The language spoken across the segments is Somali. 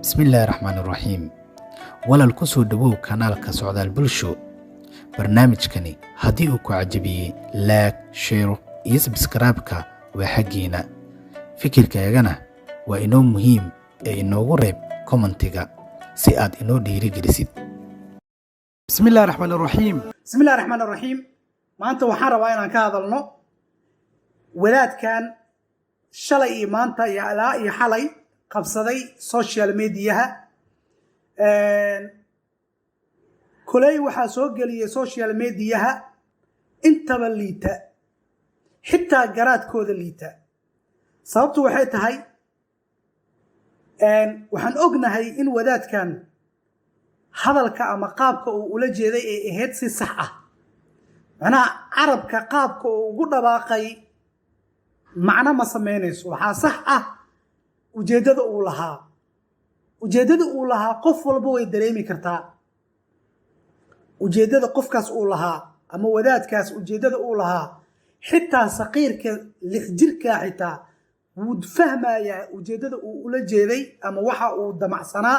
بسم الله الرحمن الرحيم walal ku soo dhawow kanaalka socdaal bulsho barnaamijkani haddii uu ku cajabiyey like share iyo subscribe-ka waa xaggiina fikirkaagana waa inoo muhiim ee inoogu reeb commentiga si aad inoo dhiirigelisid بسم الله الرحمن الرحيم بسم الله الرحمن الرحيم maanta waxaan rabaa inaan ka hadalno wadaadkan shalay iyo maanta iyo ilaa iyo xalay qabsaday social media kulay waxa soo galiyay social media intaba liita xitaa garaadkooda liita sababtu waxay tahay waxaan ognahay in wadaadkan hadalka ama qaabka uu ula jeeday ee ahayd si sax ah macnaha carabka qaabka uu ugu dhawaaqay macna ma sameynayso waxaa sax ah ujeedada uu lahaa qof walba way dareemi kartaa ujeedada qofkaas uu lahaa ama wadaadkaas ujeedada uu lahaa xitaa saqiirka lix jirka xitaa wuu fahmayaa ujeedada uu ula jeeday ama waxa uu damacsanaa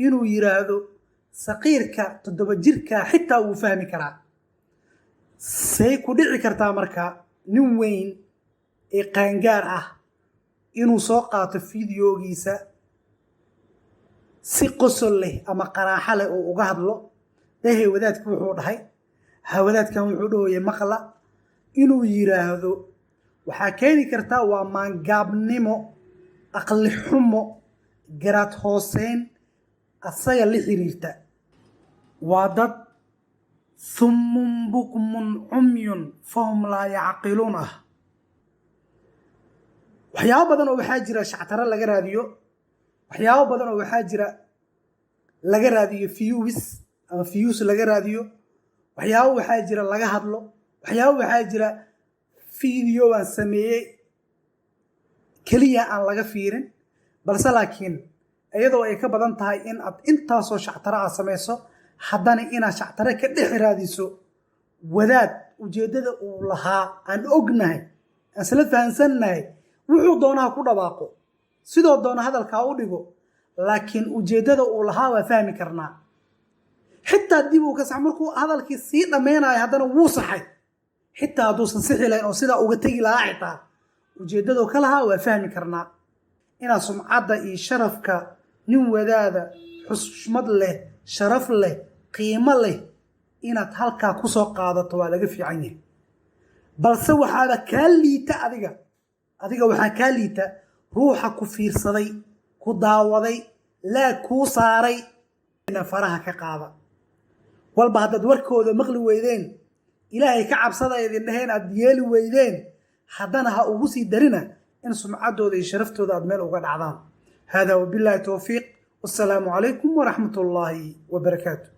inuu yiraahdo saqiirka 7 jirka xitaa wuu fahmi karaa say ku dhici kartaa marka nin weyn ee qaangaar ah inuu soo qaato fiidiyogiisa si qosol leh ama qaraaxa leh oo uga hadlo dahay wadaadku wuxuu dhahay wadaadkan wuxuu dhooyay maqla inuu yiraahdo waxaa keeni kartaa waa maangaabnimo aqli xumo garaad hooseyn asaga la xiriirta waa dad summun bukmun umyun fahum laa yacqiluun ah waxyaabo badan oo waxaa jira shactaro laga raadiyo waxyaabo badan oo waxaa jira laga raadiyo views laga raadiyo waxyaabo waxaa jira laga hadlo waxyaabo waxaa jira video aan sameeyay kaliya aan laga fiirin balse laakiin iyadoo ay ka badan tahay in aad intaasoo shactaro aad samayso haddana inaad shactaro ka dhex raadiso wadaad ujeedada uu lahaa aan ognahay aan isla fahansannahay wuxuu doonaa ku dhawaaqo sidoo doona hadalkaa u dhigo laakiin ujeedada uu lahaa waa fahmi karnaa xitaa dib uu ka sax markuu hadalkii sii dhameynayo haddana wuu saxay xitaa hadduusan sixi lahayn oo sidaa uga tegi lahaa xitaa ujeedadoo ka lahaa waa fahmi karnaa inaad sumcadda iyo sharafka nin wadaada xushmad leh sharaf leh qiimo leh inaad halkaa ku soo qaadato waa laga fiican yahay balse waxaaba kaa liita adiga waxaa kaa liita ruuxa ku fiirsaday ku daawaday laa kuu saaray faraha ka qaada walba haddaad warkooda maqli weydeen ilaahay ka cabsada idin dhaheen aad yeeli weydeen haddana ha ugu sii darina in sumcaddooda iyo sharaftooda aad meel uga dhacdaan hada wabillahi towfiiq wassalaamu calaykum waraxmat ullaahi wabarakaatu